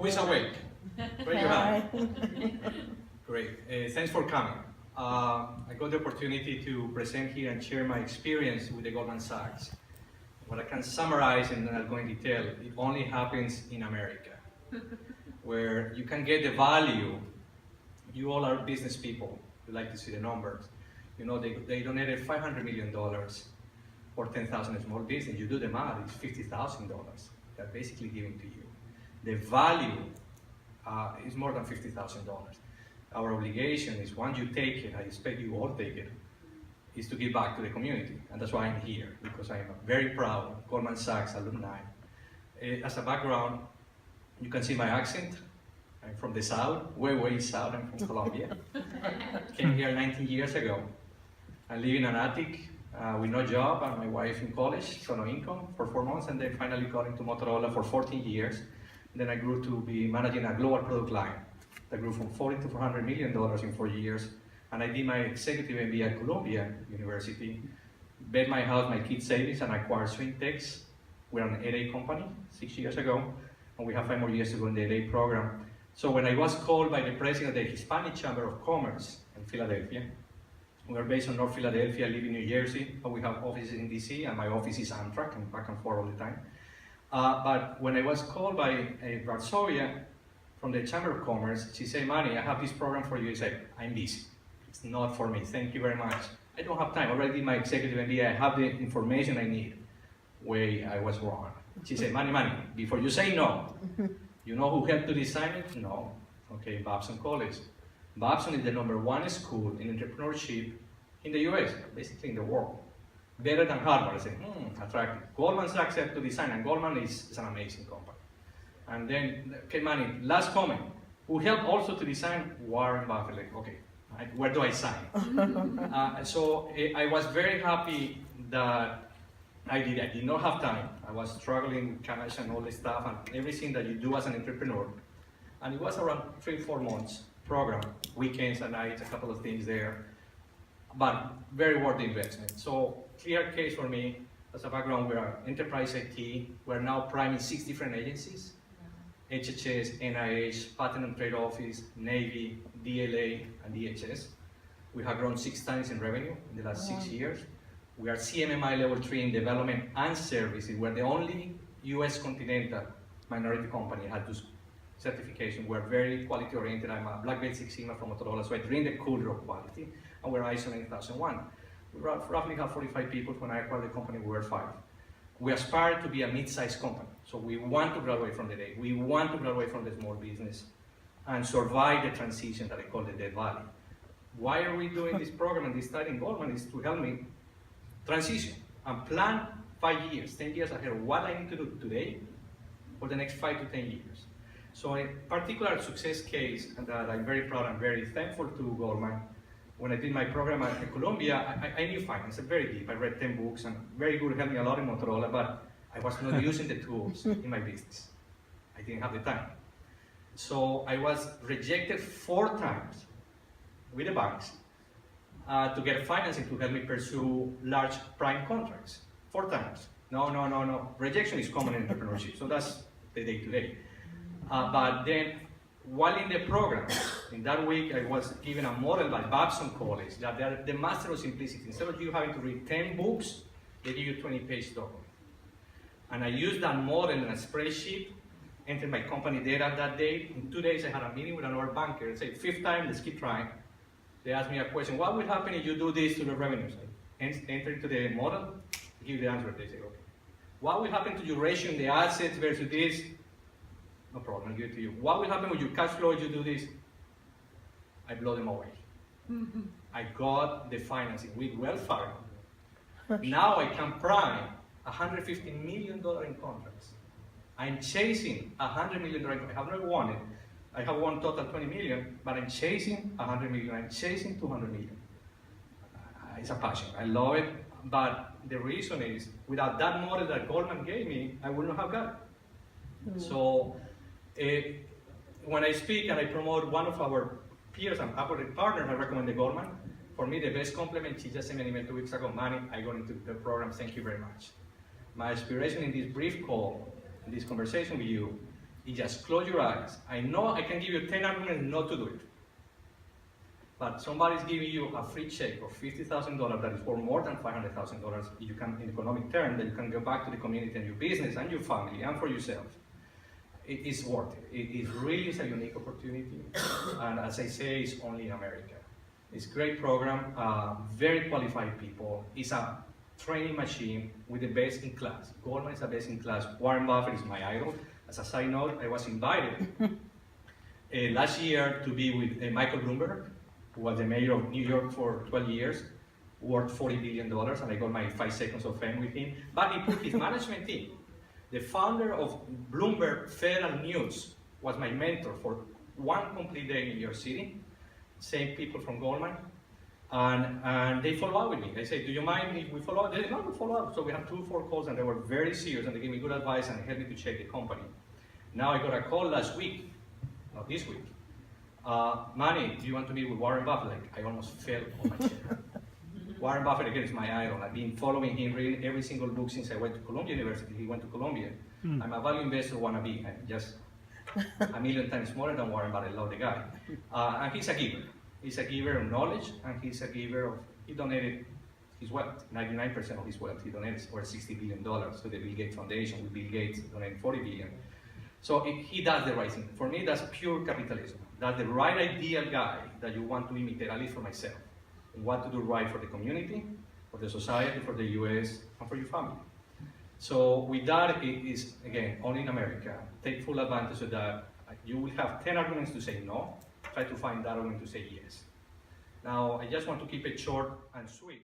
Who is awake? Where you at? Great. Thanks for coming. I got the opportunity to present here and share my experience with the Goldman Sachs. What I can summarize, and then I'll go in detail, it only happens in America, where you can get the value. You all are business people. You like to see the numbers. You know, they donated $500 million for 10,000 small business. You do the math, it's $50,000. They're basically giving to you. The value is more than $50,000. Our obligation is, once you take it, I expect you all take it, is to give back to the community. And that's why I'm here, because I'm very proud Goldman Sachs alumni. As a background, you can see my accent. I'm from the South, way South. I'm from Colombia. Came here 19 years ago. I live in an attic with no job, and my wife in college, so no income for 4 months, and then finally got into Motorola for 14 years. Then I grew to be managing a global product line that grew from $40 to $400 million in 4 years. And I did my executive MBA at Columbia University, bet my house, my kids' savings, and acquired Swintex. We're an LA company 6 years ago, and we have 5 more years to go in the LA program. So when I was called by the president of the Hispanic Chamber of Commerce in Philadelphia, we are based in North Philadelphia, I live in New Jersey, but we have offices in DC, and my office is Amtrak, and back and forth all the time. But when I was called by Varsovia from the Chamber of Commerce, she said, Manny, I have this program for you. I said, I'm busy. It's not for me. Thank you very much. I don't have time. I already did my executive MBA. I have the information I need. Way I was wrong. She said, Manny, before you say no, you know who helped to design it? No. Okay, Babson College. Babson is the #1 school in entrepreneurship in the US, basically in the world. Better than Harvard. I said, attractive. Goldman Sachs helped to design, and Goldman is an amazing company. And then, okay, Manny, last comment. Who helped also to design? Warren Buffett. Like, okay, where do I sign? So I was very happy that I did not have time. I was struggling with cash and all this stuff and everything that you do as an entrepreneur. And it was around 3-4 months program, weekends and nights, a couple of things there, but very worth the investment. So clear case for me. As a background, we are enterprise IT. We're now priming 6 different agencies: HHS, NIH, Patent and Trade Office, Navy, DLA, and DHS. We have grown 6 times in revenue in the last 6 years. We are CMMI level 3 in development and services. We're the only US continental minority company that had this certification. We're very quality oriented. I'm a Black Belt 6 Sigma from Motorola, so I bring the culture of quality. And we're ISO 9001. We roughly have 45 people. When I acquired the company, we were 5. We aspire to be a mid-sized company. So we want to graduate from the day. We want to graduate from the small business and survive the transition that I call the Death Valley. Why are we doing this program and this study in Goldman is to help me transition and plan 5 years, 10 years ahead of what I need to do today for the next 5 to 10 years. So a particular success case that I'm very proud and very thankful to Goldman. When I did my program at Columbia, I knew finance very deep. I read 10 books and very good, helped me a lot in Motorola, but I was not using the tools in my business. I didn't have the time. So I was rejected 4 times with the banks to get financing to help me pursue large prime contracts. 4 times. No. Rejection is common in entrepreneurship, so that's the day-to-day. But then, while in the program, in that week, I was given a model by Babson College that they're the master of simplicity. Instead of you having to read 10 books, they give you a 20-page document. And I used that model in a spreadsheet, entered my company data that day. In 2 days, I had a meeting with another banker. I said, 5th time, let's keep trying. They asked me a question, what will happen if you do this to the revenues? I enter into the model, give the answer. They say, okay. What will happen to your ratio in the assets versus this? No problem, I'll give it to you. What will happen with your cash flow if you do this? I blow them away. I got the financing with Wells Fargo. Now I can prime $150 million in contracts. I'm chasing $100 million. I have not won it. I have won total 20 million, but I'm chasing 100 million. I'm chasing 200 million. It's a passion. I love it. But the reason is, without that model that Goldman gave me, I would not have got it. So when I speak and I promote one of our peers and operating partners, I recommend the Goldman. For me, the best compliment, she just sent me an email 2 weeks ago, Manny, I got into the program, thank you very much. My aspiration in this brief call, in this conversation with you, You just close your eyes. I know I can give you 10 arguments not to do it. But somebody's giving you a free check of $50,000 that is worth more than $500,000. You can, in economic terms, that you can go back to the community and your business and your family and for yourself. It is worth it. It really is a unique opportunity. And as I say, it's only in America. It's a great program, very qualified people. It's a training machine with the best in class. Goldman is the best in class. Warren Buffett is my idol. As a side note, I was invited last year to be with Michael Bloomberg, who was the mayor of New York for 12 years, worth $40 billion, and I got my 5 seconds of fame with him. But he put his management team. The founder of Bloomberg Federal News was my mentor for one complete day in New York City. Same people from Goldman. And they follow up with me. They say, do you mind if we follow up? They say, no, we follow up. So we have 2 or 4 calls, and they were very serious, and they gave me good advice and helped me to check the company. Now I got a call last week, not this week. Manny, do you want to meet with Warren Buffett? Like, I almost fell on my chair. Warren Buffett, again, is my idol. I've been following him, reading every single book since I went to Columbia University. He went to Columbia. I'm a value investor wannabe. I'm just a million times smaller than Warren, but I love the guy. And he's a giver. He's a giver of knowledge, and he's a giver of, he donated his wealth, 99% of his wealth. He donated over $60 billion to the Bill Gates Foundation, with Bill Gates donating $40 billion. So he does the right thing. For me, that's pure capitalism. That's the right ideal guy that you want to imitate, at least for myself. And what to do right for the community, for the society, for the US, and for your family. So with that, it is, again, only in America. Take full advantage of that. You will have 10 arguments to say no. Try to find that argument to say yes. Now, I just want to keep it short and sweet.